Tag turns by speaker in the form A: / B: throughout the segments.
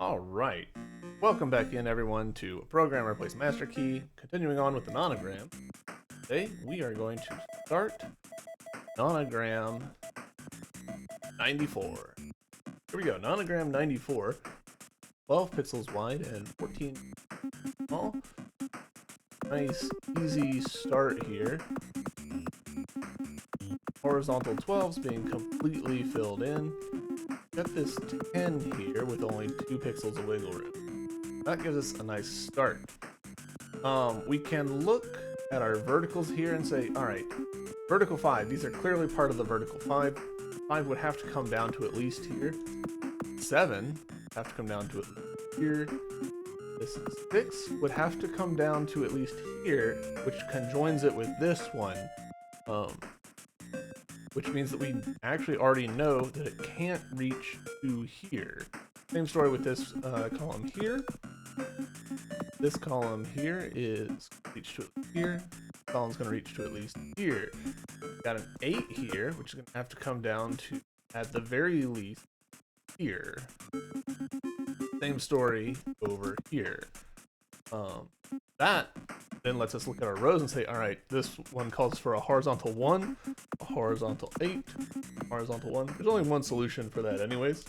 A: Alright, welcome back in everyone to Programmer Plays Master Key, continuing on with the Nonogram. Today we are going to start Nonogram 94. Here we go, Nonogram 94, 12 pixels wide and 14 tall. Nice, easy start here. Horizontal 12s being completely filled in. Got this 10 here with only 2 pixels of wiggle room. That gives us a nice start. We can look at our verticals here and say, alright, vertical 5, these are clearly part of the vertical 5. 5 would have to come down to at least here. 7 have to come down to at least here. This 6 would have to come down to at least here, which conjoins it with this one. Which means that we actually already know that it can't reach to here. Same story with this column here. This column here is reach to here. This column's going to reach to at least here. We've got an 8 here, which is going to have to come down to, at the very least, here. Same story over here. That then lets us look at our rows and say, all right, this one calls for a horizontal 1, a horizontal 8, horizontal 1. There's only one solution for that anyways.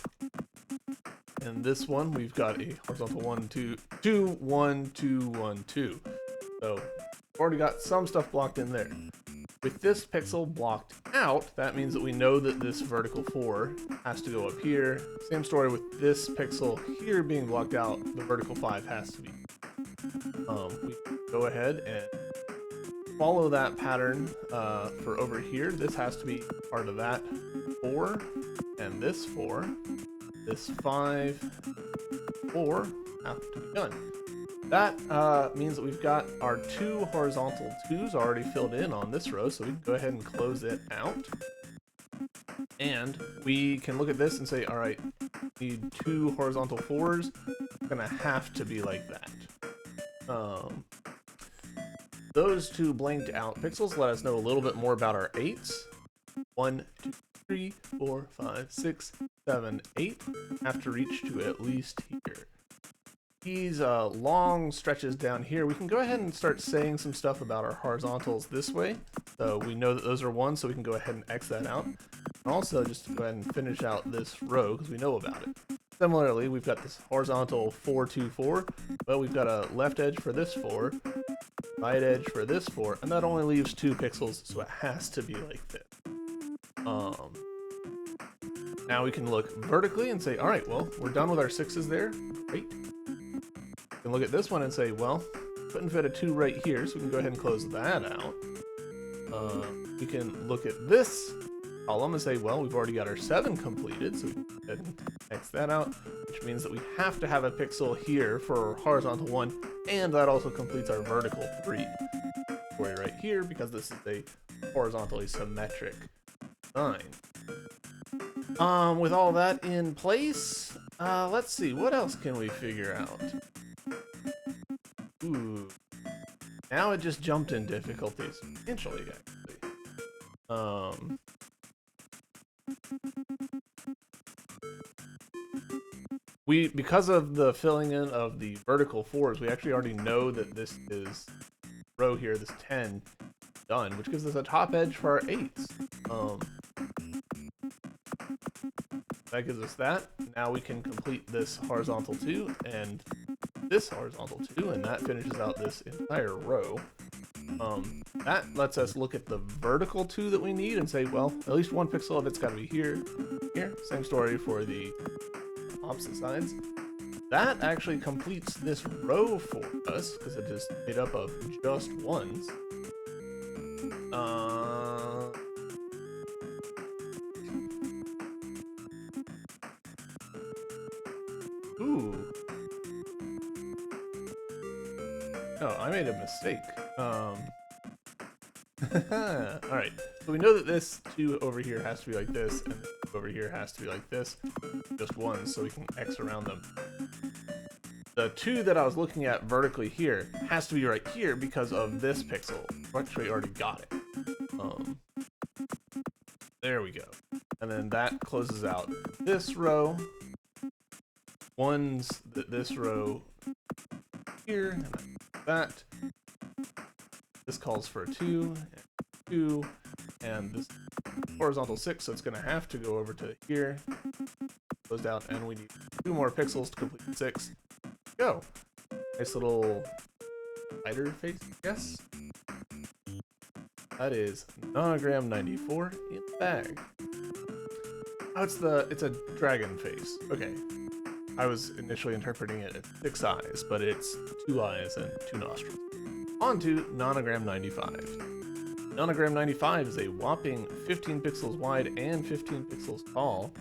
A: And this one, we've got a horizontal 1, 2, 2, 1, 2, 1, 2. So we've already got some stuff blocked in there. With this pixel blocked out, that means that we know that this vertical 4 has to go up here. Same story with this pixel here being blocked out, the vertical 5 has to be. We go ahead and follow that pattern for over here. This has to be part of that 4, and this 4, this 5, 4 have to be done. That means that we've got our 2 horizontal 2s already filled in on this row, so we can go ahead and close it out. And we can look at this and say, all right, we need 2 horizontal 4s. It's gonna have to be like that. Those 2 blanked out pixels let us know a little bit more about our 8s. 1, 2, 3, 4, 5, 6, 7, 8 have to reach to at least here. These long stretches down here, we can go ahead and start saying some stuff about our horizontals this way. So we know that those are 1, so we can go ahead and X that out. And also, just to go ahead and finish out this row, because we know about it. Similarly, we've got this horizontal 4, 2, 4. Well, we've got a left edge for this 4, right edge for this 4, and that only leaves 2 pixels, so it has to be like this. Now we can look vertically and say, all right, well, we're done with our 6s there. Great. We can look at this one and say, well, couldn't fit a 2 right here, so we can go ahead and close that out. We can look at this column and say, well, we've already got our 7 completed, so we can go ahead and X that out, which means that we have to have a pixel here for horizontal 1, and that also completes our vertical 3. Story right here, because this is a horizontally symmetric line. With all that in place, let's see, what else can we figure out? Ooh, now it just jumped in difficulty substantially, actually. Because of the filling in of the vertical 4s, we actually already know that this is row here, this 10, done, which gives us a top edge for our 8s. That gives us that. Now we can complete this horizontal 2 and this horizontal 2, and that finishes out this entire row. That lets us look at the vertical 2 that we need and say, well, at least 1 pixel of it's got to be here. Here, same story for the opposite sides. That actually completes this row for us because it is made up of just 1s. Ooh. Oh, I made a mistake. Alright, so we know that this 2 over here has to be like this, and this over here has to be like this. Just 1, so we can X around them. The 2 that I was looking at vertically here has to be right here because of this pixel. We actually already got it. There we go. And then that closes out this row. ones this row here, and that. This calls for a 2, and 2, and this horizontal 6, so it's going to have to go over to here. Closed out, and we need 2 more pixels to complete 6. Go! Nice little spider face, I guess. That is Nonogram 94 in the bag. Oh, it's a dragon face. Okay. I was initially interpreting it as 6 eyes, but it's 2 eyes and 2 nostrils. On to Nonogram 95. Nonogram 95 is a whopping 15 pixels wide and 15 pixels tall.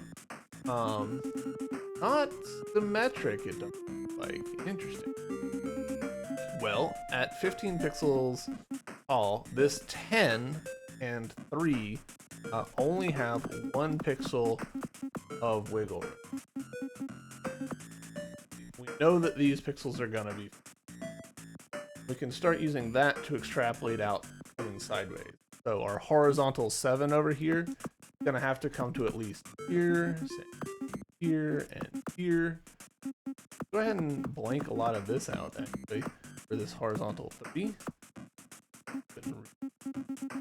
A: Not symmetric, it doesn't look like. Interesting. Well, at 15 pixels tall, this 10 and 3 only have 1 pixel of wiggle room. We know that these pixels are gonna be. We can start using that to extrapolate out going sideways. So our horizontal 7 over here is gonna have to come to at least here, here, and here. Go ahead and blank a lot of this out actually for this horizontal 3.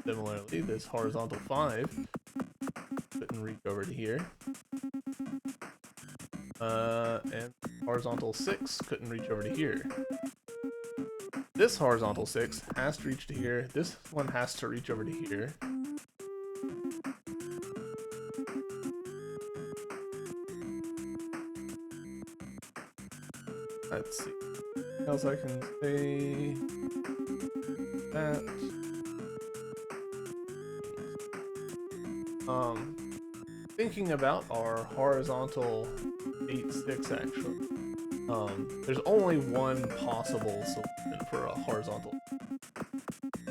A: Similarly, this horizontal 5 couldn't reach over to here. And horizontal 6 couldn't reach over to here. This horizontal 6 has to reach to here. This one has to reach over to here. Let's see what else I can say. That. Thinking about our horizontal 8-6 actually. There's only one possible solution for a horizontal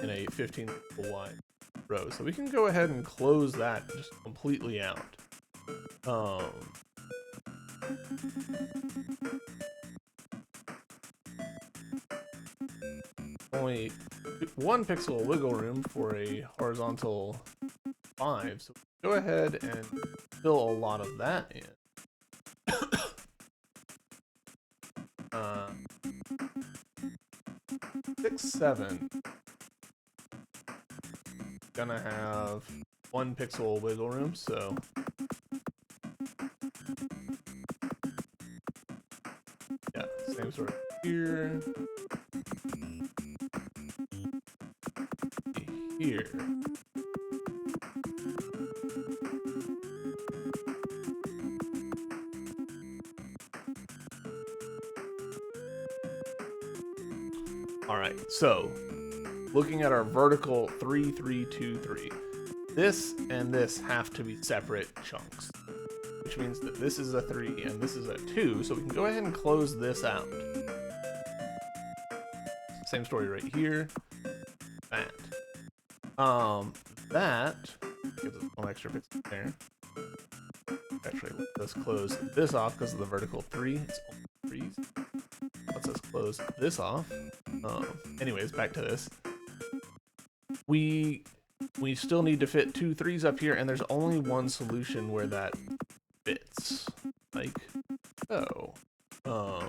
A: in a 15 pixel wide row, so we can go ahead and close that just completely out. Only 1 pixel wiggle room for a horizontal 5, so go ahead and fill a lot of that in. 6, 7 gonna have 1 pixel wiggle room, so yeah, same sort of here, here. Alright, so looking at our vertical 3, 3, 2, 3, this and this have to be separate chunks, which means that this is a 3 and this is a 2, so we can go ahead and close this out. Same story right here. That. That gives us 1 extra pixel there. Actually, let's close this off because of the vertical 3. It's only 3s. Let's just close this off. Anyways, back to this. We still need to fit 2 3s up here, and there's only one solution where that fits, like so. So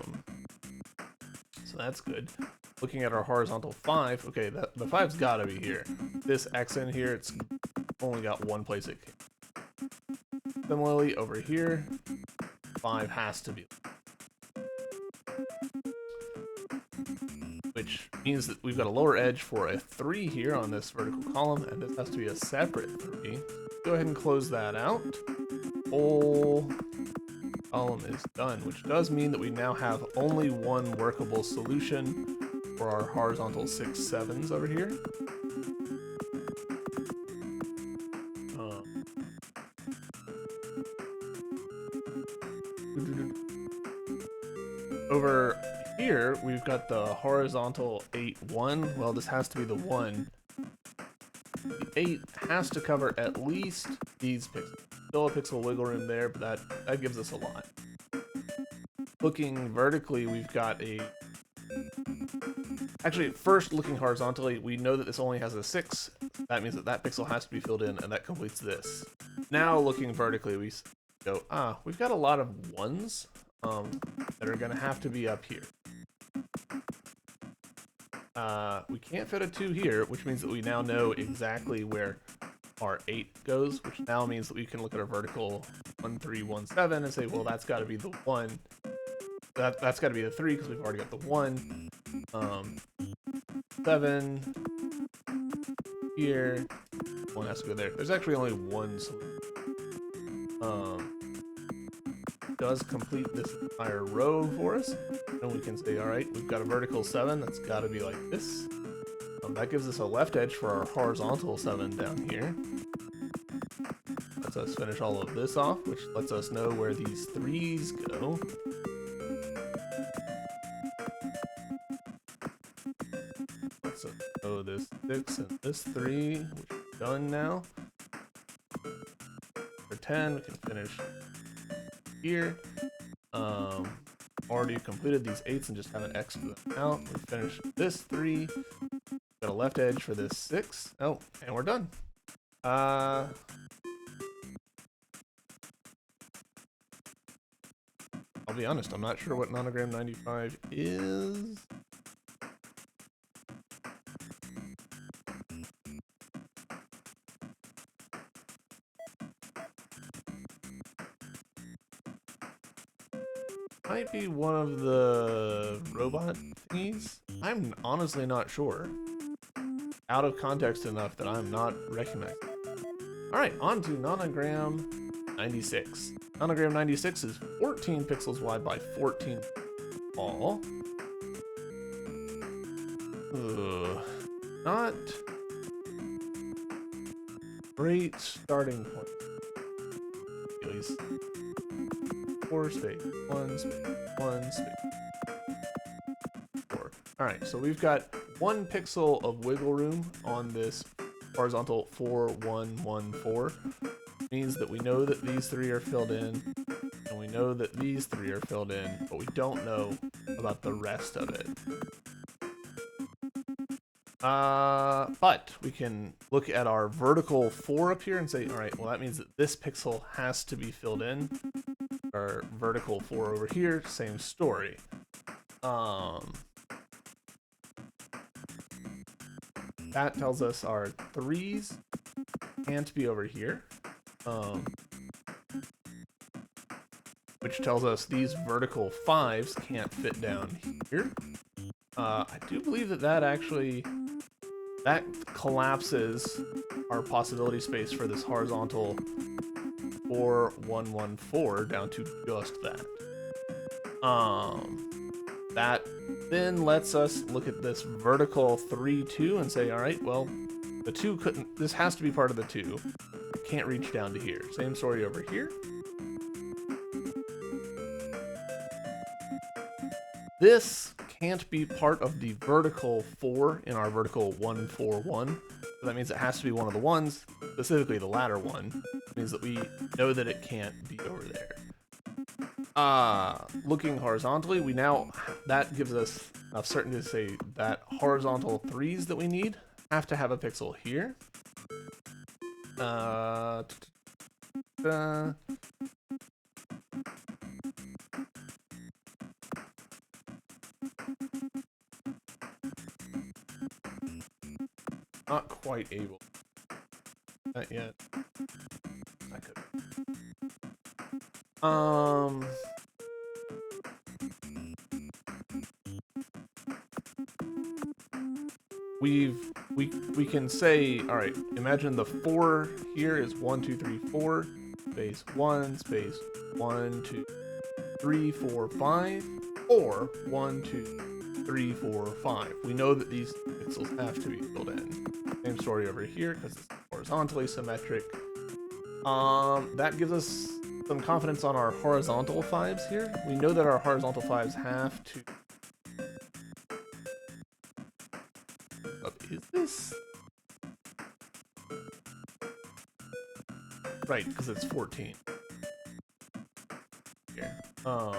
A: that's good. Looking at our horizontal 5, okay, the 5's gotta be here. This X in here, it's only got 1 place it can. Similarly, over here, 5 has to be. Which means that we've got a lower edge for a 3 here on this vertical column, and this has to be a separate 3. Go ahead and close that out. Whole column is done, which does mean that we now have only 1 workable solution for our horizontal 6, 7s over here. Over here, we've got the horizontal 8, 1. Well, this has to be the 1. The 8 has to cover at least these pixels. Still a pixel wiggle room there, but that gives us a lot. Looking vertically, we've got a... Actually, first looking horizontally, we know that this only has a 6. That means that that pixel has to be filled in, and that completes this. Now looking vertically, we go, we've got a lot of 1s. that are gonna have to be up here. We can't fit a 2 here, which means that we now know exactly where our 8 goes, which now means that we can look at our vertical 1, 3, 1, 7 and say, well, that's got to be the 1. That's got to be the 3 because we've already got the 1. 7 here. 1 has to go there. There's actually only one solution. Does complete this entire row for us, and we can say, all right, we've got a vertical 7 that's got to be like this. That gives us a left edge for our horizontal 7 down here. Lets us finish all of this off, which lets us know where these 3s go. Lets us know this 6 and this 3, which is done now. For 10, we can finish here. Already completed these 8s and just have an X for them out. We finished this 3. Got a left edge for this 6. Oh, and we're done. I'll be honest, I'm not sure what Nonogram 95 is. Might be one of the robot thingies. I'm honestly not sure. Out of context enough that I'm not recognizing. Alright, on to Nonogram 96. Nonogram 96 is 14 pixels wide by 14 tall. Not great starting point. At least 4 space 1 space 1 space 4. Alright, so we've got 1 pixel of wiggle room on this horizontal 4 1 1 4. Means that we know that these 3 are filled in, and we know that these 3 are filled in, but we don't know about the rest of it. But we can look at our vertical 4 up here and say, all right, well, that means that this pixel has to be filled in. Our vertical 4 over here, same story. That tells us our 3s can't be over here. Which tells us these vertical 5s can't fit down here. I do believe that actually collapses our possibility space for this horizontal 4 1 1 4 down to just that. That then lets us look at this vertical 3 2 and say, all right, well, the 2 couldn't. This has to be part of the 2. Can't reach down to here. Same story over here. This can't be part of the vertical 4 in our vertical 1 4 1. So that means it has to be one of the ones, specifically the latter one. It means that we know that it can't be over there. Looking horizontally, that gives us enough certainty to say that horizontal 3s that we need have to have a pixel here. Not quite able. Not yet. I could. We can say, all right, imagine the 4 here is 1 2 3 4 space 1 space 1 2 3 4 5 or 1 2 3 4 5. We know that these pixels have to be filled in. Same story over here because it's horizontally symmetric. That gives us some confidence on our horizontal 5s here. We know that our horizontal 5s have to. Is this? Right, because it's 14. Here. Know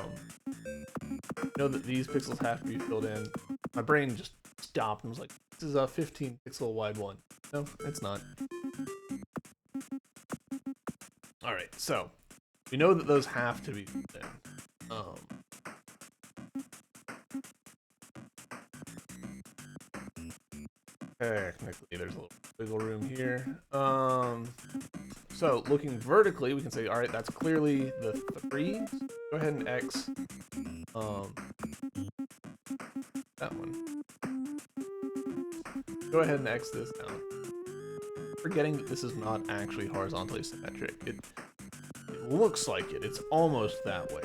A: that these pixels have to be filled in. My brain just stopped and was like, this is a 15 pixel wide one. No, it's not. Alright, so we know that those have to be filled in. Technically, there's a little wiggle room here. So looking vertically, we can say, all right, that's clearly the 3. Go ahead and X that one. Go ahead and X this down. Forgetting that this is not actually horizontally symmetric. It looks like it. It's almost that way.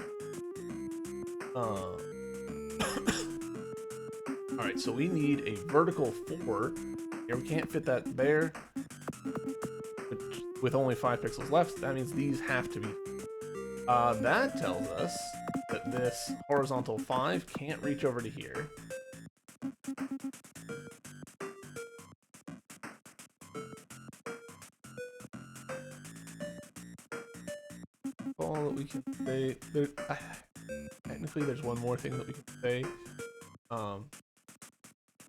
A: Alright, so we need a vertical 4. Here, we can't fit that there. With only 5 pixels left, that means these have to be. That tells us that this horizontal 5 can't reach over to here. All that we can say. Technically, there's one more thing that we can say.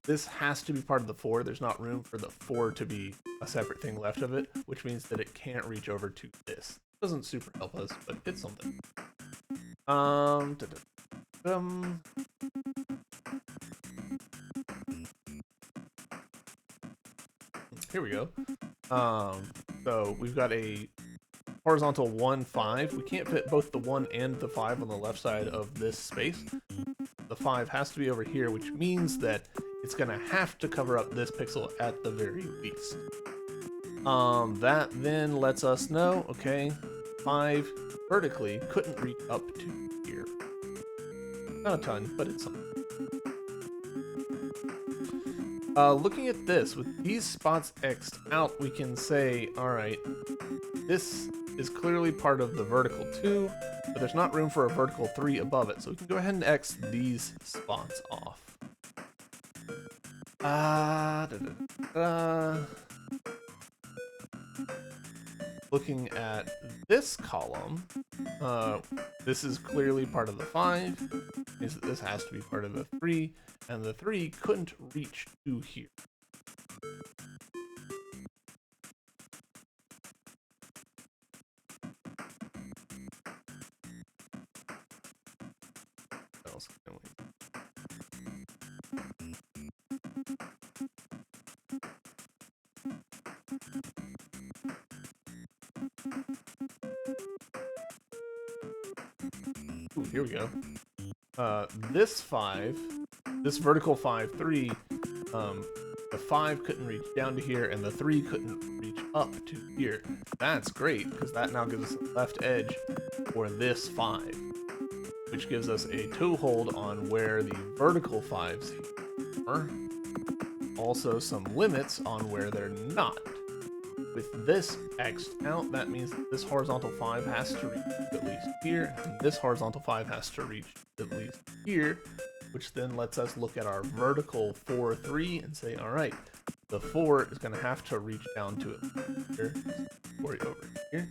A: This has to be part of the 4. There's not room for the 4 to be a separate thing left of it, which means that it can't reach over to this. Doesn't super help us, but it's something. Here we go. So we've got a horizontal 1, 5. We can't fit both the 1 and the 5 on the left side of this space. The 5 has to be over here, which means that it's gonna have to cover up this pixel at the very least. That then lets us know, okay, 5 vertically couldn't reach up to here. Not a ton, but it's something. Looking at this, with these spots X'd out, we can say, alright, this is clearly part of the vertical 2, but there's not room for a vertical 3 above it, so we can go ahead and X these spots off. Looking at this column, this is clearly part of the 5, means that this has to be part of the 3, and the 3 couldn't reach to here. What else can we? Ooh, here we go. This 5, this vertical 5, 3, the 5 couldn't reach down to here, and the 3 couldn't reach up to here. That's great, because that now gives us a left edge for this 5, which gives us a toehold on where the vertical 5s are. Also some limits on where they're not. With this X'd out, that means that this horizontal 5 has to reach at least here, and this horizontal 5 has to reach at least here, which then lets us look at our vertical 4, 3 and say, alright, the 4 is going to have to reach down to it here, or over here,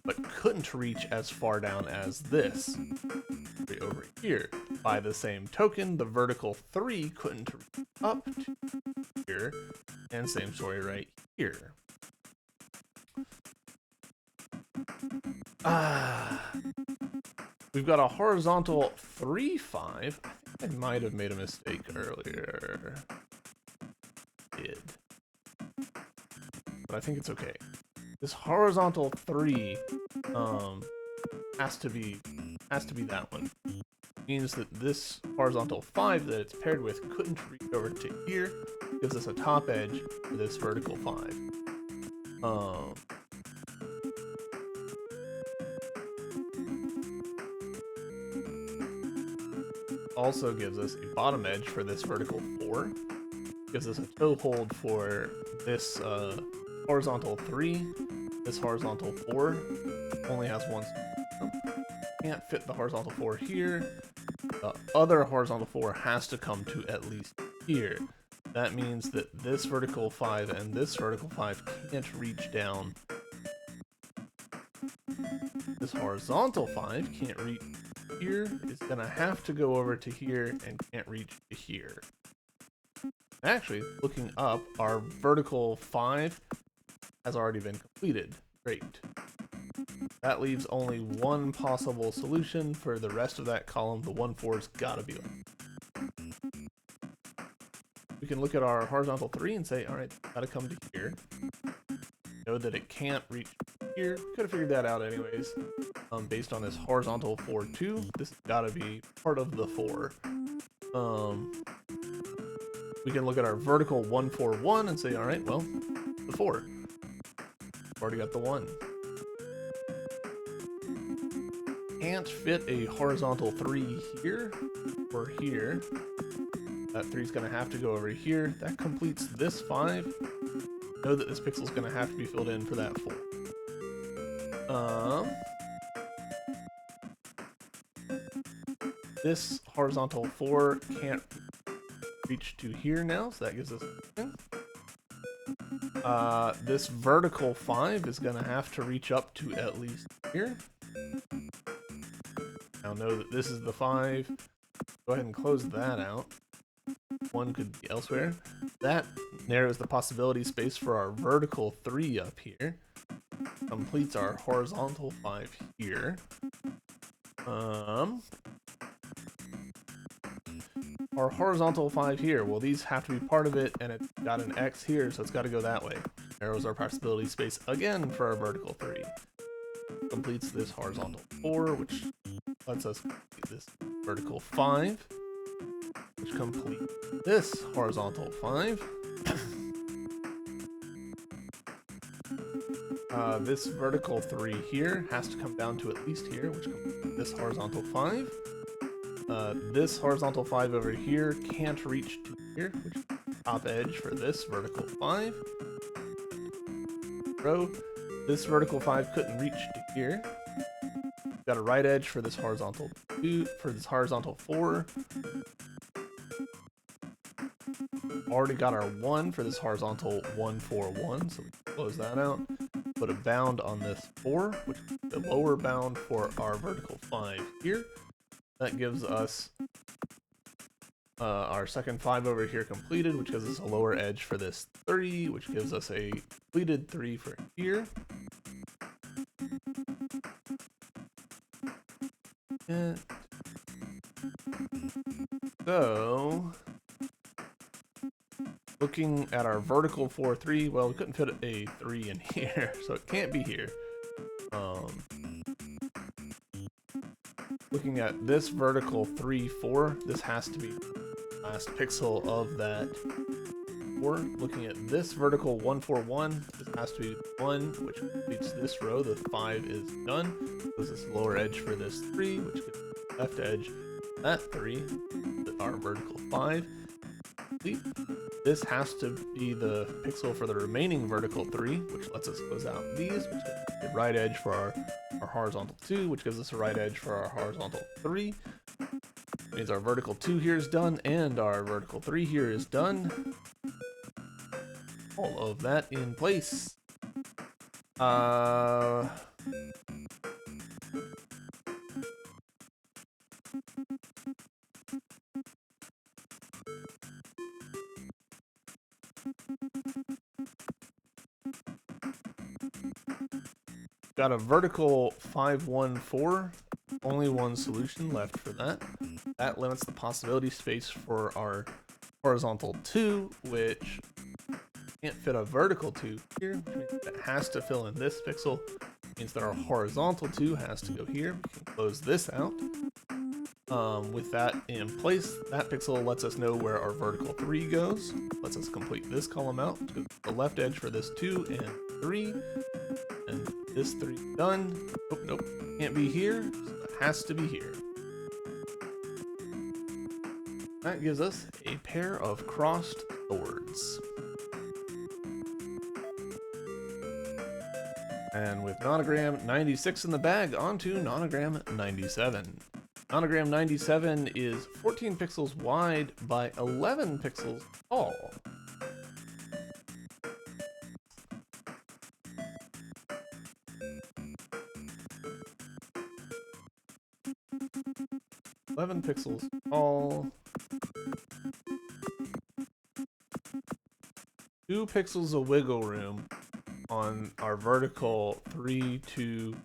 A: but couldn't reach as far down as this, over here. By the same token, the vertical 3 couldn't reach up to here, and same story right here. We've got a horizontal 3, 5. I think I might have made a mistake earlier. Did. But I think it's okay. This horizontal 3 has to be that one. Means that this horizontal 5 that it's paired with couldn't reach over to here. Gives us a top edge for this vertical 5. Also gives us a bottom edge for this vertical 4. Gives us a toehold for this horizontal 3. This horizontal 4 only has one. Can't fit the horizontal 4 here. The other horizontal 4 has to come to at least here. That means that this vertical 5 and this vertical 5 can't reach down. This horizontal 5 can't reach here. It's gonna have to go over to here and can't reach to here. Actually, looking up, our vertical 5 has already been completed. Great. That leaves only one possible solution for the rest of that column. The 1, 4's gotta be left. We can look at our horizontal 3 and say, all right, gotta come to here. Know that it can't reach here. Could have figured that out anyways. Based on this horizontal 4, 2, this has gotta be part of the 4. We can look at our vertical 1, 4, 1 and say, all right, well, the 4. We've already got the 1. Can't fit a horizontal 3 here or here. That 3 is going to have to go over here. That completes this 5. Know that this pixel is going to have to be filled in for that 4. This horizontal 4 can't reach to here now, so that gives us this vertical 5 is going to have to reach up to at least here. Now know that this is the 5. Go ahead and close that out. 1 could be elsewhere. That narrows the possibility space for our vertical 3 up here. Completes our horizontal 5 here. Our horizontal 5 here, well, these have to be part of it, and it's got an X here, so it's got to go that way. Narrows our possibility space again for our vertical 3. Completes this horizontal 4, which lets us complete this vertical 5, which completes this horizontal 5. This vertical 3 here has to come down to at least here, which completes this horizontal 5. This horizontal 5 over here can't reach to here, which is the top edge for this vertical 5. Row. This vertical 5 couldn't reach to here. Got a right edge for this horizontal 2, for this horizontal 4. Already got our 1 for this horizontal 1, 4, 1, so we can close that out. Put a bound on this 4, which is the lower bound for our vertical 5 here. That gives us our second 5 over here completed, which gives us a lower edge for this 3, which gives us a completed 3 for here. And so, looking at our vertical 4, 3, well, we couldn't fit a 3 in here, so it can't be here. Looking at this vertical 3, 4, this has to be the last pixel of that 4. Looking at this vertical 1, 4, 1, this has to be 1, which completes this row. The 5 is done. This is lower edge for this 3, which gives the left edge that 3, our vertical 5. Complete. This has to be the pixel for the remaining vertical 3, which lets us close out these, which gives us the right edge for our horizontal 2, which gives us a right edge for our horizontal 3. Means our vertical 2 here is done, and our vertical 3 here is done. All of that in place. Got a vertical 5, 1, 4. Only one solution left for that. That limits the possibility space for our horizontal 2, which can't fit a vertical 2 here, which means it has to fill in this pixel. Means that our horizontal 2 has to go here. We can close this out. With that in place, that pixel lets us know where our vertical 3 goes. Lets us complete this column out. The left edge for this 2 and 3. And this 3 done. Oh, nope, can't be here. So it has to be here. That gives us a pair of crossed swords. And with Nonogram 96 in the bag, on to Nonogram 97. Nonogram 97 is 14 pixels wide by 11 pixels tall. Pixels tall. 2 pixels of wiggle room on our vertical 3, 2,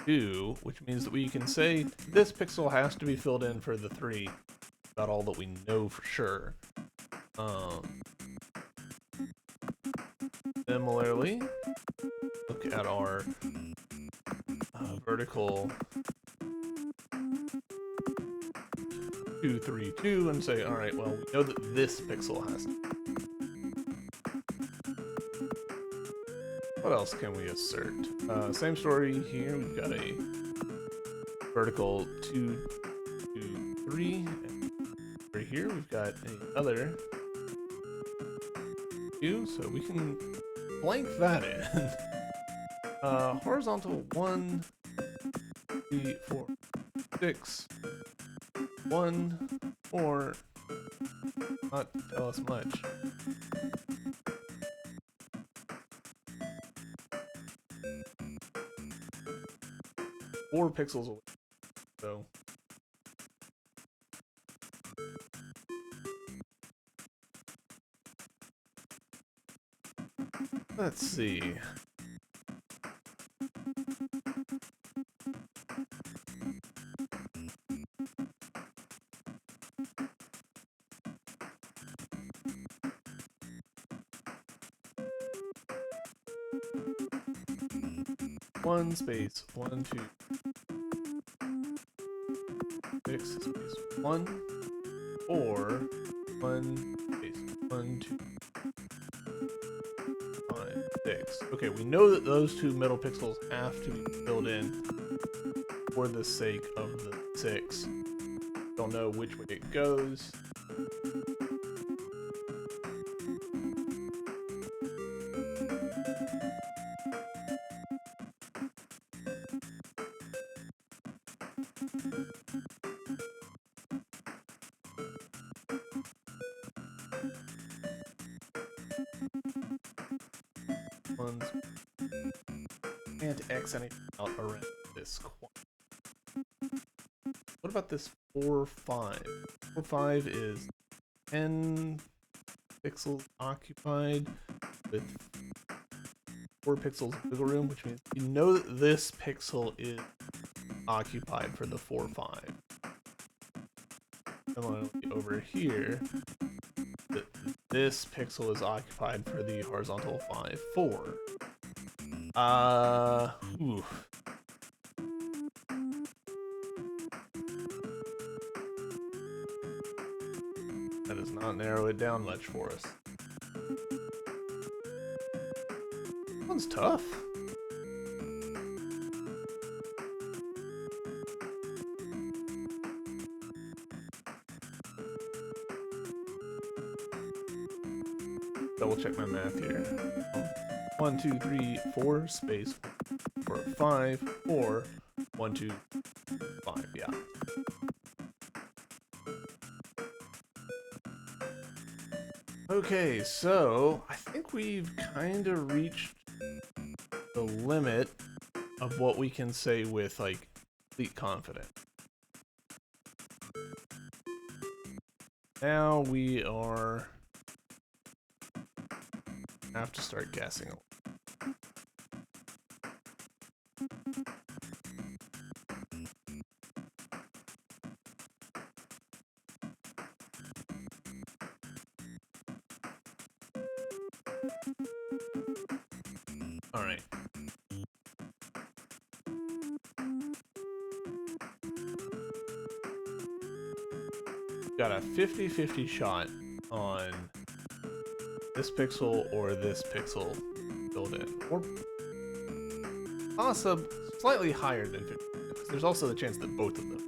A: 2, which means that we can say this pixel has to be filled in for the 3. About all that we know for sure. Similarly, look at our vertical 2, 3, 2 and say, all right, well, we know that this pixel has to. What else can we assert? Same story here. We've got a vertical 2, 2, 3. And over here, we've got another 2, so we can blank that in. Horizontal 1, 3, 4, 6, 1, 4. Not tell us much. Four pixels away. So let's see. One space 1, 2, 6 space 1, or 1 space 1, 2, 5, 6. Okay, we know that those two middle pixels have to be filled in for the sake of the 6. Don't know which way it goes. Can't X anything out around this quad. What about this 4, 5? 4, 5 is 10 pixels occupied with 4 pixels wiggle room, which means you know that this pixel is occupied for the 4, 5. Similarly over here, this pixel is occupied for the horizontal 5, 4. Oof. That does not narrow it down much for us. This one's tough. Double check my math here. 1, 2, 3, 4 space 4, 5, 4, 1, 2, 5. Yeah. Okay, so I think we've kind of reached the limit of what we can say with like complete confidence. Now we have to start guessing. All right. Got a 50-50 shot on this pixel or this pixel filled in, or possibly slightly higher than 50. There's also the chance that both of them.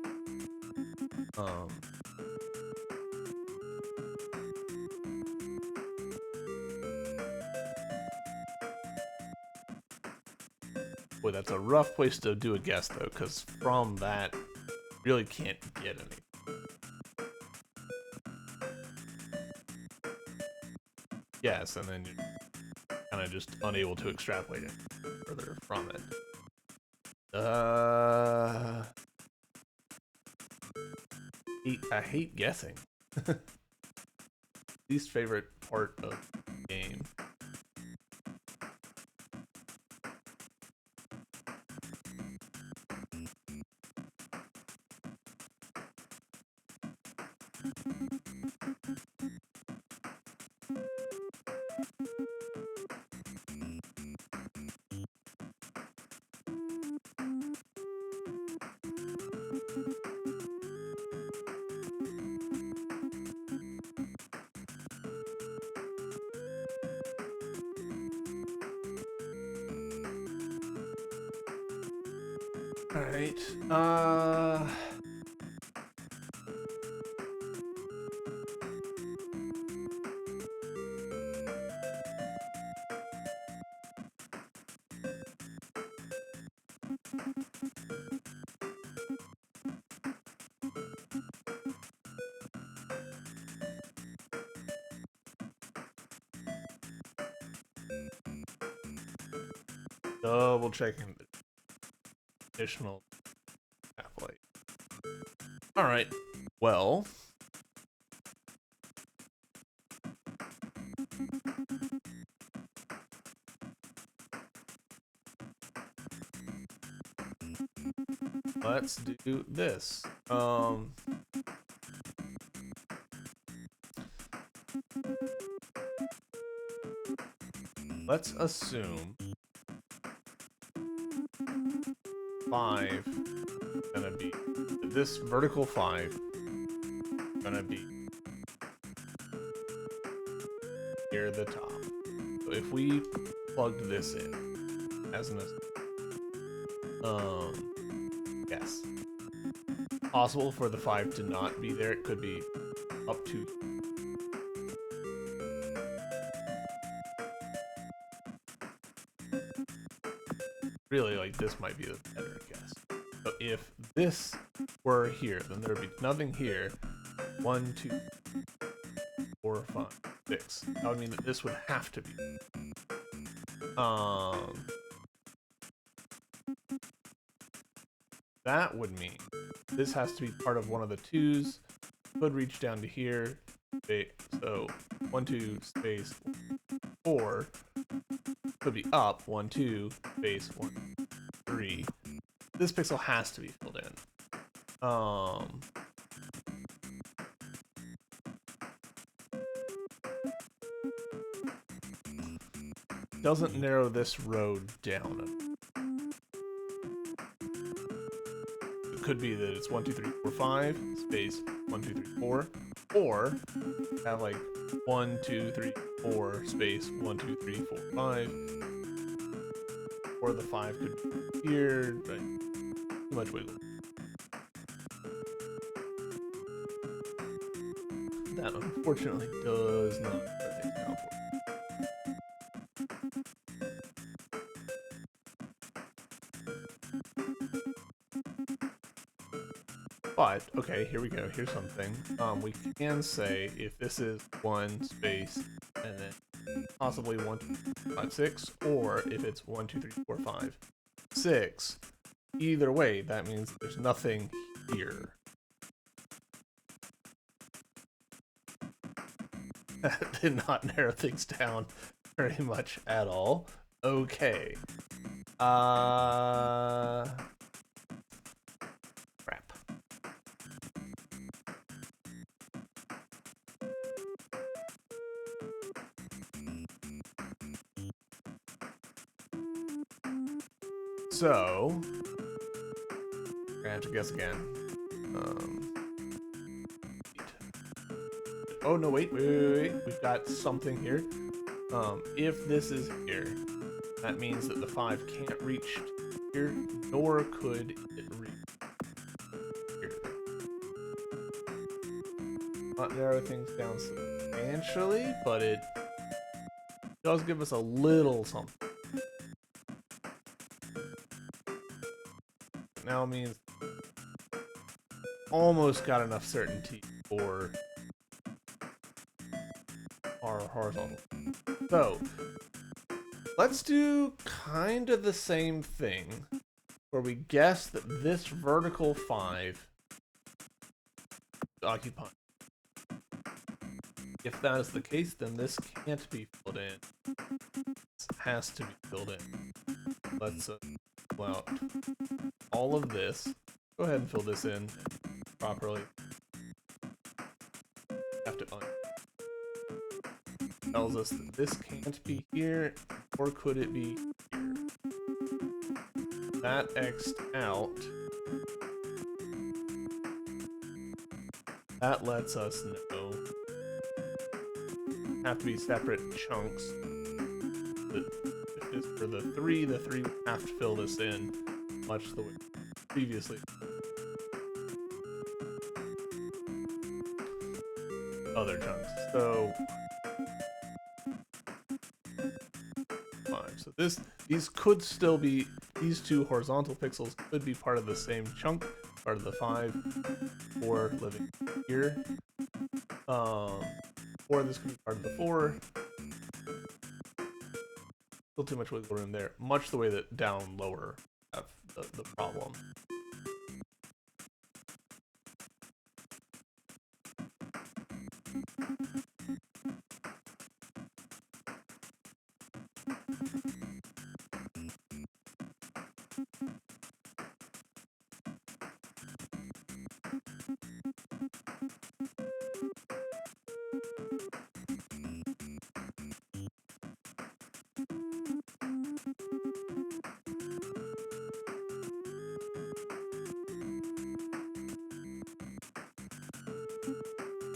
A: Boy, that's a rough place to do a guess though, because from that, really can't get any. Yes, and then you're kind of just unable to extrapolate it further from it. I hate guessing. Least favorite part of the game. All right. Double checking the additional half-light. All right. Well, let's do this. Let's assume 5 gonna be this vertical 5 gonna be near the top. So if we plugged this in as an yes, possible for the 5 to not be there. It could be up to really like this might be the better guess. So if this were here, then there would be nothing here. 1, 2, 4, 5, 6. That would mean that this would have to be. That would mean this has to be part of one of the 2s. Could reach down to here. So 1, 2, space 4. Could be up 1, 2, space 1, 3. This pixel has to be filled in. Doesn't narrow this road down. It could be that it's 1, 2, 3, 4, 5, space 1, 2, 3, 4, or have like 1, 2, 3, 4, space 1, 2, 3, 4, 5, or the 5 could be here. Right? Too much wiggle. That unfortunately does not narrow things down for me. But, okay, here we go. Here's something. We can say if this is 1 space and then possibly 1, 2, 3, 4, 5, 6, or if it's 1, 2, 3, 4, 5, 6. Either way, that means there's nothing here. That did not narrow things down very much at all. Okay. Crap. So, I have to guess again. Oh no! Wait! We've got something here. If this is here, that means that the 5 can't reach here, nor could it reach here. Not narrow things down substantially, but it does give us a little something. Now means almost got enough certainty for our horizontal. So let's do kind of the same thing where we guess that this vertical 5 is occupied. If that is the case, then this can't be filled in. This has to be filled in. Let's pull out all of this. Go ahead and fill this in properly. tells us that this can't be here, or could it be here? That X'd out. That lets us know. Have to be separate chunks. If it's for the 3 would have to fill this in, much the way previously. Other chunks. So 5. So these could still be, these two horizontal pixels could be part of the same chunk, part of the 5, or living here. Or this could be part of the 4. Still too much wiggle room there. Much the way that down lower have the problem.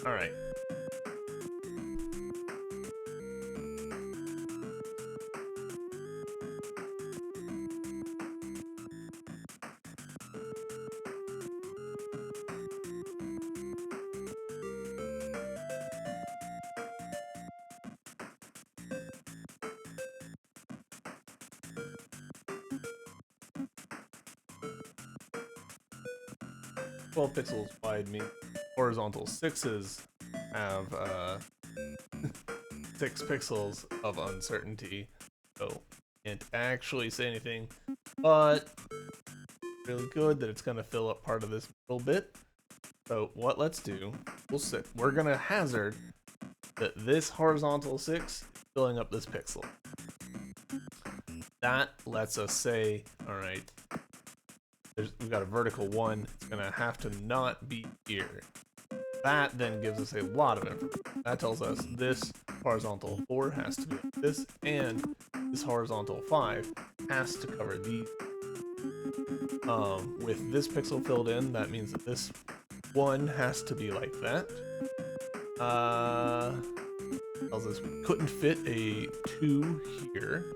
A: All right. Twelve pixels wide mean horizontal 6s have 6 pixels of uncertainty, so can't actually say anything, but really good that it's gonna fill up part of this little bit. So what let's do, we're gonna hazard that this horizontal 6 is filling up this pixel. That lets us say, all right, we've got a vertical 1, it's gonna have to not be here. That then gives us a lot of information. That tells us this horizontal 4 has to be like this, and this horizontal 5 has to cover these. With this pixel filled in, that means that this 1 has to be like that. Tells us we couldn't fit a 2 here.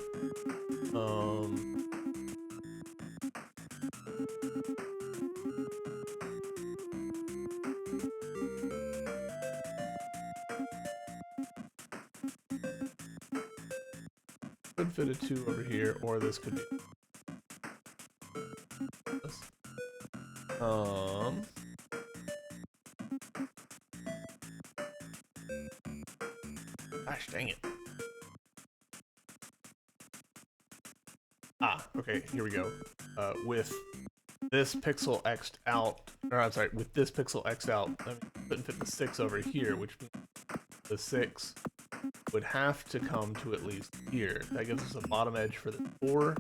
A: Could fit a 2 over here, or this could be this. Gosh dang it. Okay, here we go. With this pixel X'd out, or I'm sorry, with this pixel X'd out, I couldn't fit the 6 over here, which means the 6 would have to come to at least here. That gives us a bottom edge for the 4,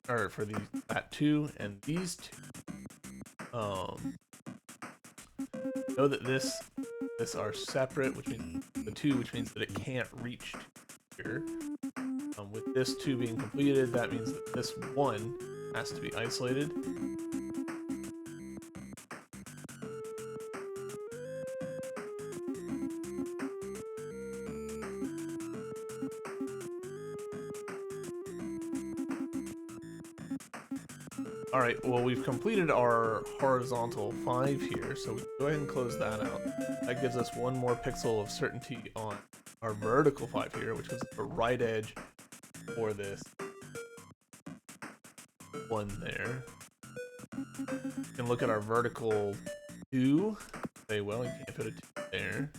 A: or for that 2 and these 2. Know that this are separate, which means the 2, which means that it can't reach here. With this 2 being completed, that means that this 1 has to be isolated. Alright, well we've completed our horizontal 5 here, so we can go ahead and close that out. That gives us one more pixel of certainty on our vertical 5 here, which is the right edge for this 1 there. You can look at our vertical 2, say, well, you can't fit a 2 there.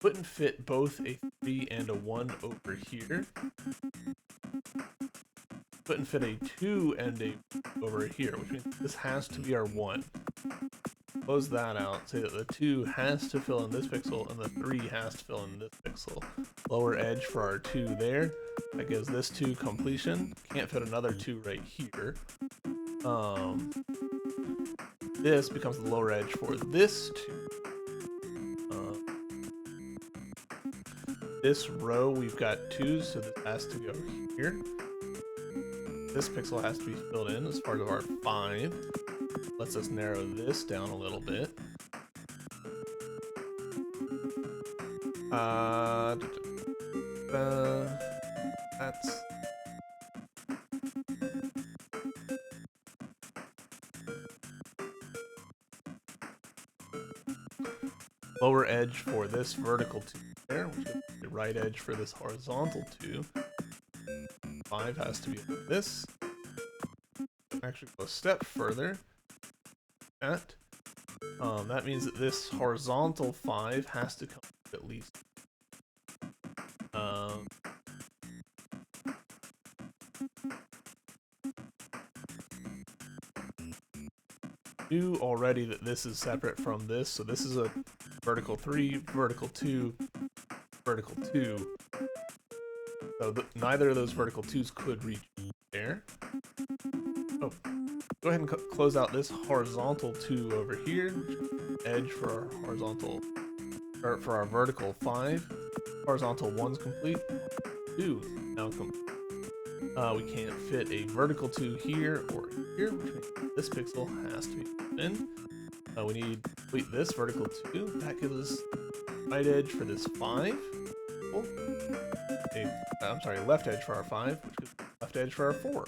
A: Couldn't fit both a 3 and a 1 over here. Couldn't fit a 2 and a over here, which means this has to be our 1. close that out, say that the 2 has to fill in this pixel and the 3 has to fill in this pixel. Lower edge for our 2 there. That gives this 2 completion. Can't fit another 2 right here. This becomes the lower edge for this 2. This row we've got 2s, so this has to go here. This pixel has to be filled in as part of our 5. Lets us narrow this down a little bit. That's lower edge for this vertical 2 there, which is the right edge for this horizontal 2. 5 has to be like this. Actually go a step further. That means that this horizontal 5 has to come at least. Knew already that this is separate from this, so this is a vertical 3, vertical 2, vertical 2. So neither of those vertical 2s could reach there. Oh, go ahead and close out this horizontal 2 over here. Edge for our horizontal, or for our vertical 5. Horizontal 1's complete. 2 now complete. We can't fit a vertical 2 here or here, which means this pixel has to be in. We need to complete this vertical 2. That gives us right edge for this 5. I'm sorry, left edge for our 5, which gives left edge for our 4.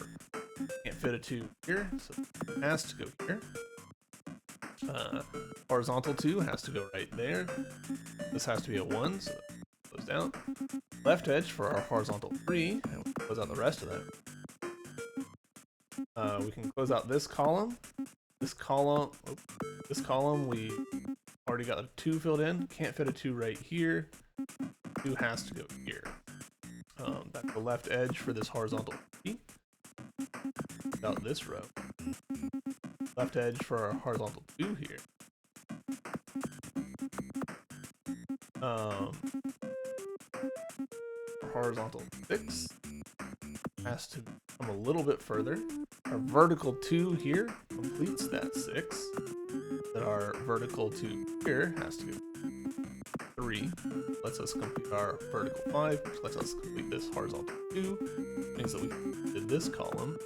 A: Can't fit a 2 here, so it has to go here. Horizontal 2 has to go right there. This has to be a 1, so that goes down. Left edge for our horizontal 3, and we can close out the rest of that. We can close out this column. This column, we already got a 2 filled in. Can't fit a 2 right here. 2 has to go here. That's the left edge for this horizontal 3. Out this row. Left edge for our horizontal 2 here. Horizontal 6 has to come a little bit further. Our vertical 2 here completes that 6. Then our vertical 2 here has to go 3. Lets us complete our vertical 5, which lets us complete this horizontal 2. Means that we did this column.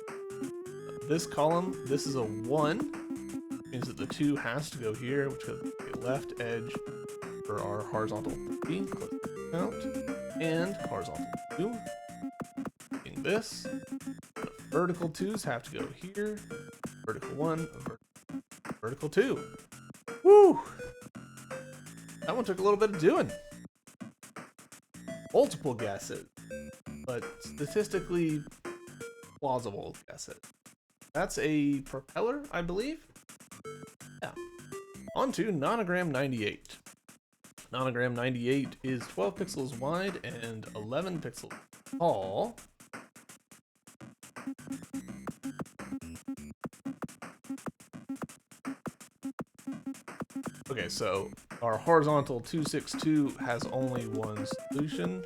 A: This column, this is a 1. Means that the 2 has to go here, which is the left edge for our horizontal 3. Close it out. And horizontal 2. Doing this. The vertical 2s have to go here. Vertical 1, vertical 2. Woo! That one took a little bit of doing. Multiple guesses, but statistically plausible guesses. That's a propeller, I believe. Yeah. On to Nonogram 98. Nonogram 98 is 12 pixels wide and 11 pixels tall. Okay, so our horizontal 262 has only one solution.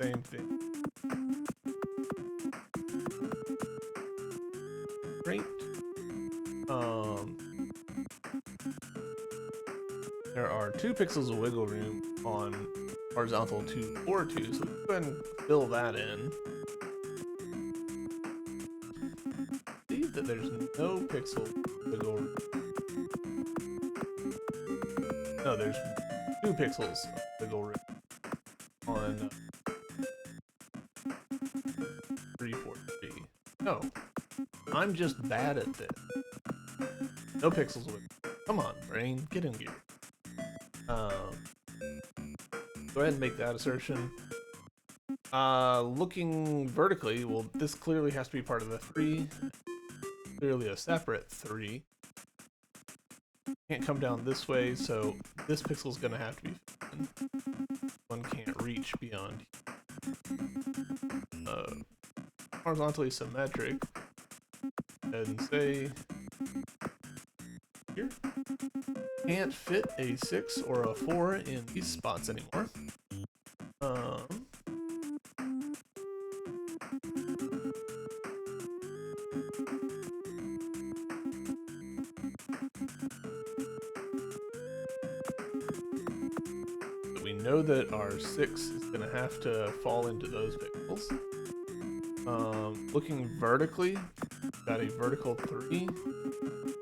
A: Same thing. Great. There are 2 pixels of wiggle room on horizontal 242, so go ahead and fill that in. See that there's no pixel wiggle room. No, there's 2 pixels of wiggle room on 343. No, I'm just bad at this. No pixels of wiggle room. Come on, brain, get in gear. Go ahead and make that assertion. Looking vertically, well, this clearly has to be part of the 3. Clearly a separate 3. Can't come down this way, so this pixel is going to have to be filled in. One can't reach beyond. Horizontally symmetric. ahead and say here. Can't fit a 6 or a 4 in these spots anymore. We know that our 6 is going to have to fall into those pixels. Looking vertically, got a vertical 3.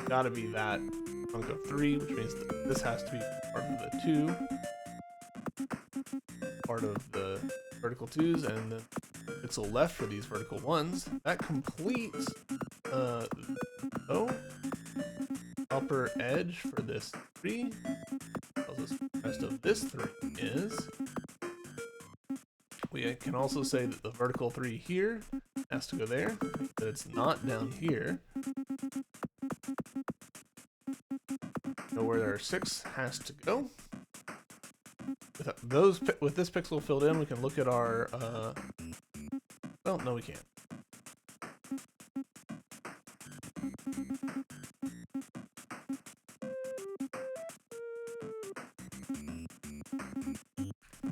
A: Gotta be that chunk of 3, which means that this has to be part of the 2. Part of the vertical 2s, and the pixel left for these vertical 1s. That completes upper edge for this 3. Tells us the rest of this 3 is. We can also say that the vertical 3 here has to go there, that it's not down here. Know where our 6 has to go. With this pixel filled in, we can look at our well, no we can't.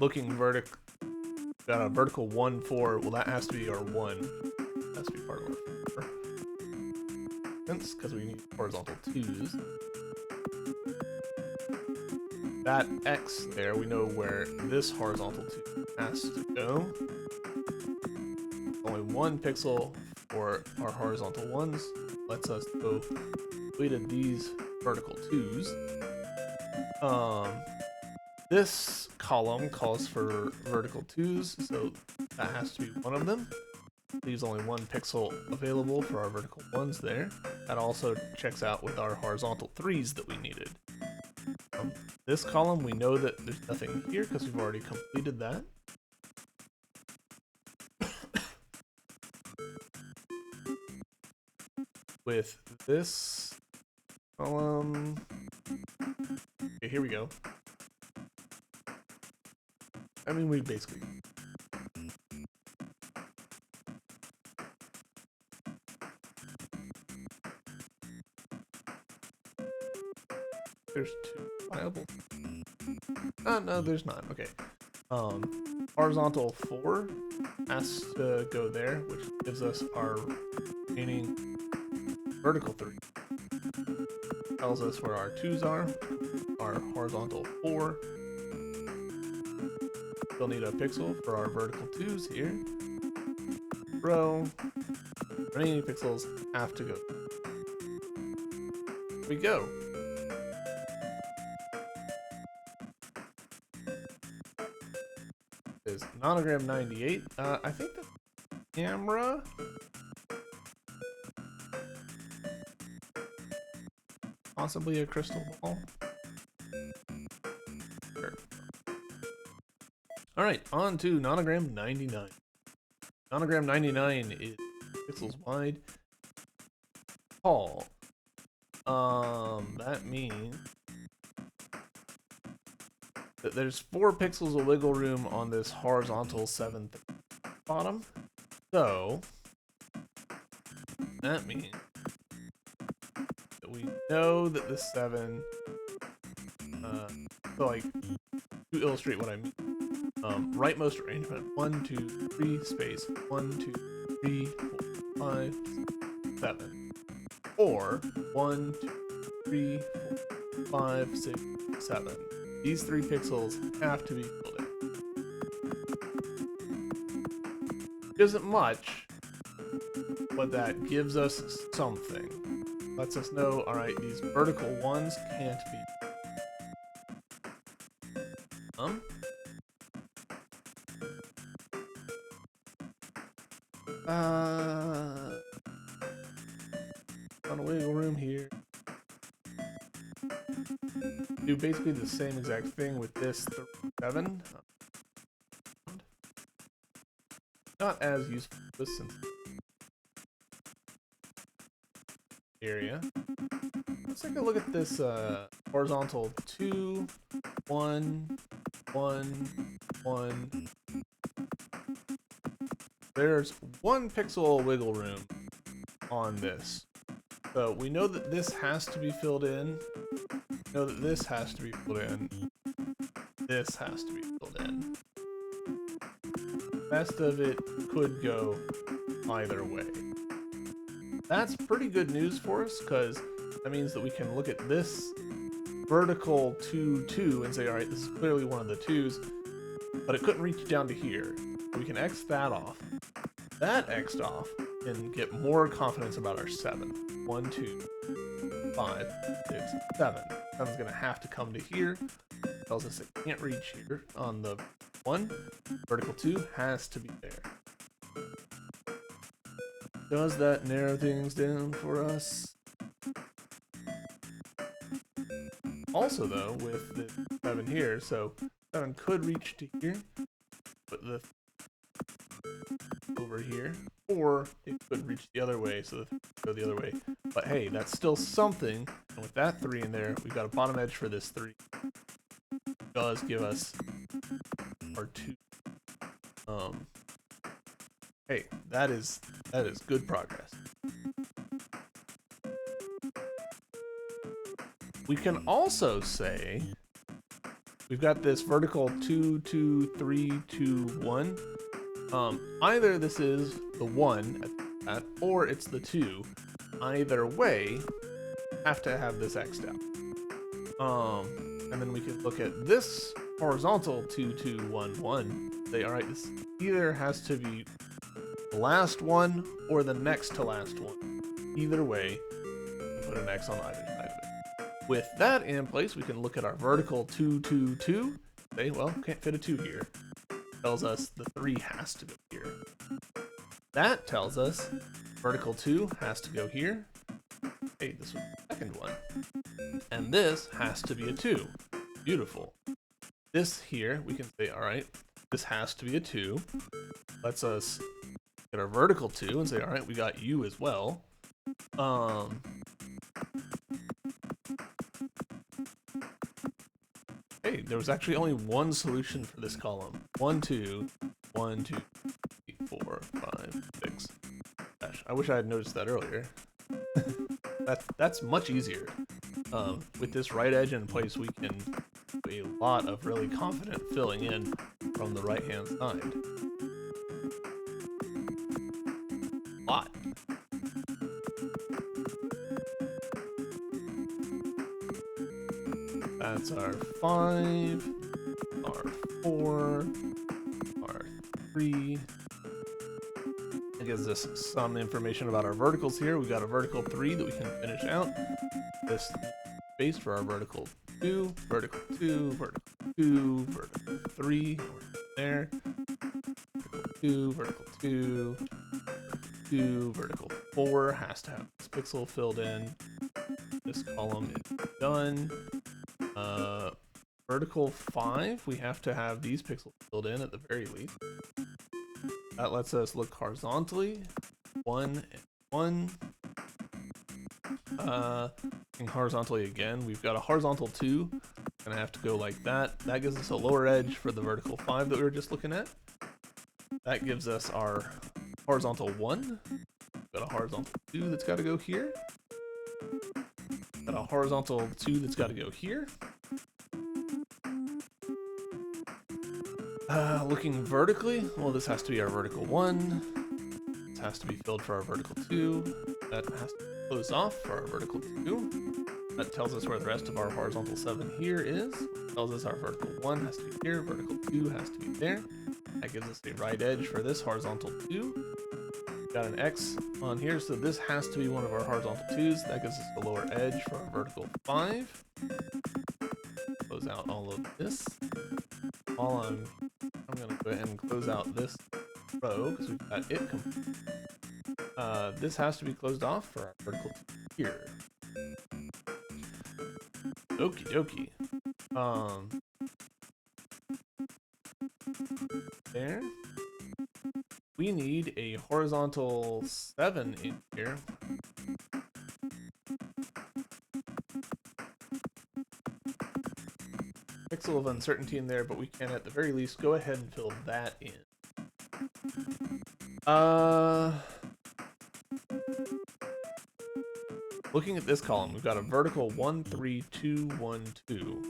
A: Looking got a vertical 1, 4. Well, that has to be our 1. That has to be part of our 4. Hence, because we need horizontal 2s. That X there, we know where this horizontal 2 has to go. Only 1 pixel for our horizontal 1s. Lets us go completed these vertical 2s. This column calls for vertical 2s, so that has to be one of them. Leaves only 1 pixel available for our vertical 1s there. That also checks out with our horizontal 3s that we needed. This column, we know that there's nothing here because we've already completed that. With this column, okay, here we go. I mean, we basically. There's 2 viable. No, there's not. Okay. Horizontal 4 has to go there, which gives us our remaining vertical 3. Tells us where our 2s are. Our horizontal 4. Still need a pixel for our vertical 2s here. Row. Remaining pixels have to go. Here we go. Is Nonogram 98. I think the camera. Possibly a crystal ball. Sure. Alright, on to Nonogram 99. Nonogram 99 is pixels wide. Tall. That means that there's 4 pixels of wiggle room on this horizontal 7th bottom. So that means that we know that the 7 so like to illustrate what I mean. Rightmost arrangement 1, 2, 3 space 1, 2, 3, 4, 5, 7. Or 1, 2, 3, 4, 5, 6, 7. These 3 pixels have to be filled in. Isn't much, but that gives us something. Lets us know, alright, these vertical 1s can't be. On a wiggle room here. Do basically the same exact thing with this 7. Not as useful for this area. Let's take a look at this horizontal 2, 1, 1, 1. There's 1 pixel wiggle room on this. So we know that this has to be filled in. We know that this has to be filled in. This has to be filled in. The rest of it could go either way. That's pretty good news for us, because that means that we can look at this vertical 2, 2 and say, all right, this is clearly one of the 2s, but it couldn't reach down to here. We can X that off. That X'd off and get more confidence about our 7. 1, 2, 5, 6, 7. 7's gonna have to come to here. Tells us it can't reach here on the 1. Vertical 2 has to be there. Does that narrow things down for us? Also though, with the 7 here, so 7 could reach to here, but the over here, or it could reach the other way, so go the other way. But hey, that's still something, and with that 3 in there, we've got a bottom edge for this 3. It does give us our 2. Hey, that is good progress. We can also say we've got this vertical 2, 2, 3, 2, 1. Either this is the 1 at that, or it's the 2. Either way, have to have this X'd out. And then we can look at this horizontal 2, 2, 1, 1. Say, all right, this either has to be the last one or the next to last one. Either way, put an X on either side of it. With that in place, we can look at our vertical 2, 2, 2. Say, well, can't fit a 2 here. Tells us the 3 has to go here. That tells us vertical 2 has to go here. Hey, this was the second one. And this has to be a 2. Beautiful. This here, we can say, all right, this has to be a 2. Lets us get our vertical 2 and say, all right, we got U as well. Hey, there was actually only one solution for this column. 1, 2, 1, 2, 3, 4, 5, 6. Gosh, I wish I had noticed that earlier. That's much easier. With this right edge in place, we can do a lot of really confident filling in from the right-hand side. A lot. That's our 5, our 4, our 3. It gives us some information about our verticals here. We've got a vertical 3 that we can finish out. This space for our vertical 2, vertical 2, vertical 2, vertical 3, there. Vertical 2, vertical 2, 2, vertical 4 has to have this pixel filled in. This column is done. Vertical 5, we have to have these pixels filled in at the very least. That lets us look horizontally. 1 and 1. Looking horizontally again, we've got a horizontal 2. Gonna have to go like that. That gives us a lower edge for the vertical 5 that we were just looking at. That gives us our horizontal 1. We've got a horizontal 2 that's got to go here. Got a horizontal 2 that's got to go here. Looking vertically, well, this has to be our vertical 1. This has to be filled for our vertical 2. That has to be closed off for our vertical 2. That tells us where the rest of our horizontal 7 here is. Tells us our vertical 1 has to be here, vertical 2 has to be there. That gives us a right edge for this horizontal 2. Got an X on here, so this has to be one of our horizontal 2s. That gives us the lower edge for our vertical 5. Close out all of this. I'm gonna go ahead and close out this row because we've got it complete. This has to be closed off for our vertical 2 here. Okie dokie. There. We need a horizontal 7 in here. Pixel of uncertainty in there, but we can at the very least go ahead and fill that in. looking at this column, we've got a vertical 1, 3, 2, 1, 2.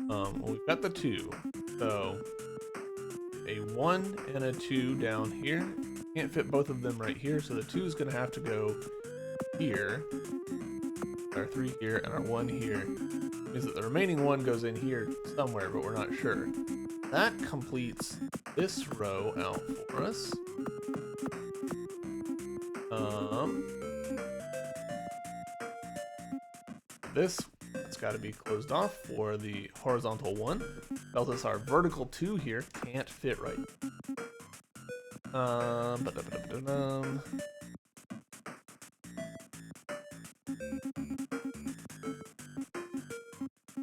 A: Well, we've got the 2, so a 1 and a 2 down here. Can't fit both of them right here, so the 2 is going to have to go here. Our 3 here and our 1 here. Means that the remaining 1 goes in here somewhere, but we're not sure. That completes this row out for us. It's got to be closed off for the horizontal 1. Tells us our vertical 2 here can't fit right.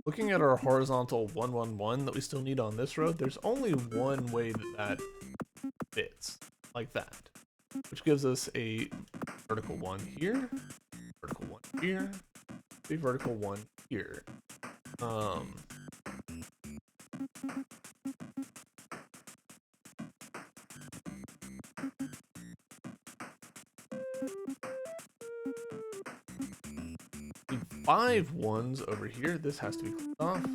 A: Looking at our horizontal 1, 1, 1 that we still need on this row, there's only one way that fits, like that. Which gives us a vertical 1 here, vertical 1 here, a vertical 1 here. Need 5 ones over here. This has to be closed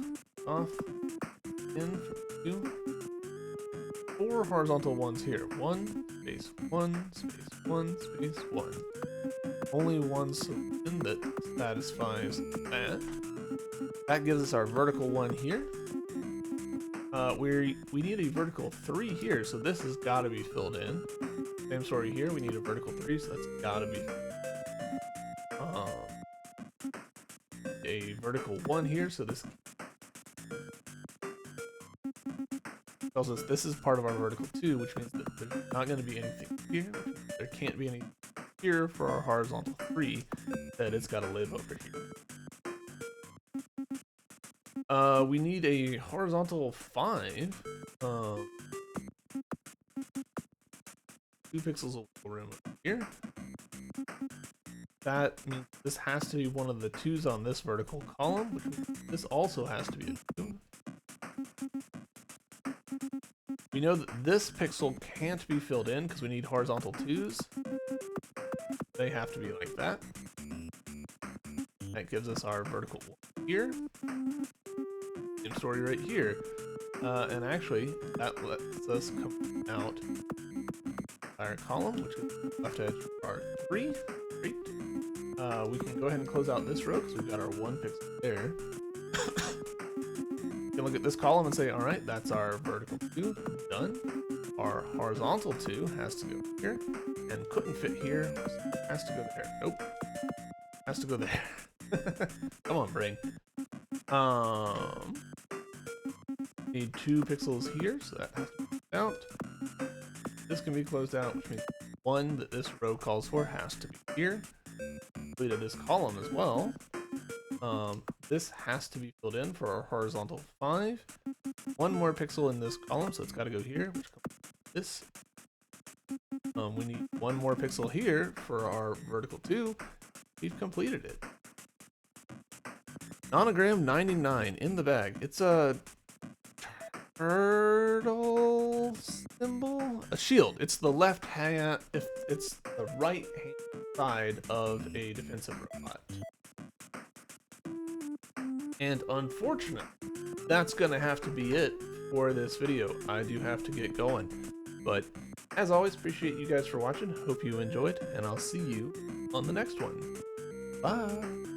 A: off, in, 2. 4 horizontal ones here. 1, space 1, space 1, space 1. Only one solution that satisfies that. That gives us our vertical 1 here. We need a vertical 3 here, so this has got to be filled in. Same story here. We need a vertical 3, so that's got to be a vertical 1 here, so this tells us this is part of our vertical 2, which means that there's not going to be anything here. There can't be any here for our horizontal 3, that it's got to live over here. We need a horizontal 5. 2 pixels of room over here. That means this has to be one of the 2s on this vertical column, which means this also has to be a 2. We know that this pixel can't be filled in because we need horizontal 2s. They have to be like that. That gives us our vertical 1 here. Same story right here. And actually, that lets us come out our column, which is left edge our 3. Great. We can go ahead and close out this row because we've got our 1 pixel there. We can look at this column and say, all right, that's our vertical 2, done. Our horizontal 2 has to go here, and couldn't fit here, has to go there. Nope. Has to go there. Come on, brain. Need 2 pixels here, so that has to be closed out. This can be closed out, which means 1 that this row calls for has to be here. Completed this column as well. This has to be filled in for our horizontal 5. 1 more pixel in this column, so it's got to go here, which this. We need 1 more pixel here for our vertical 2. We've completed it. Nonogram 99 in the bag. It's a turtle symbol? A shield. It's the left hand, if it's the right hand side of a defensive robot. And unfortunately, that's gonna have to be it for this video. I do have to get going. But as always, appreciate you guys for watching. Hope you enjoyed, and I'll see you on the next one. Bye!